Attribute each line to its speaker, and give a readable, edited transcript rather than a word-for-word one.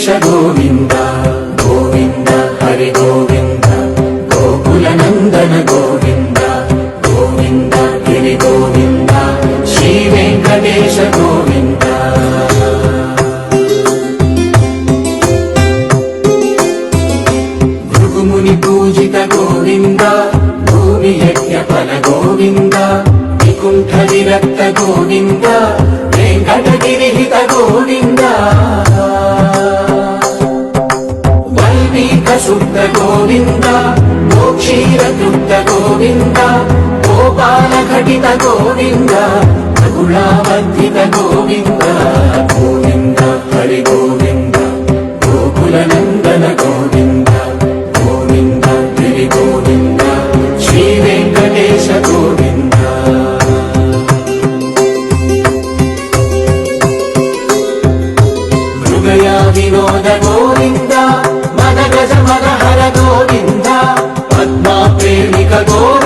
Speaker 1: వెంకటేశ గోవింద గోవింద హరి గోవింద గోకుల నందన గోవింద గోవింద గిరి గోవింద శ్రీ వెంకటేశ గోవింద భృగుముని పూజిత గోవింద భూమి యజ్ఞ ఫల గోవింద వికుంఠ విరక్త గోవింద వెంకటగిరిహిత గోవింద వల్మీక శుద్ధ గోవింద గోక్షీర తృప్త గోవింద గోపాల ఘటిత గోవింద రఘుళావర్ధిత గోవింద గోవింద హరి గోవింద గోకుల నందన గోవింద గోవింద గిరి గోవింద శ్రీ వెంకటేశ గోవింద వినోద గోవింద మన గజ మన హర గోవింద పద్మా ప్రేమిక గోవింద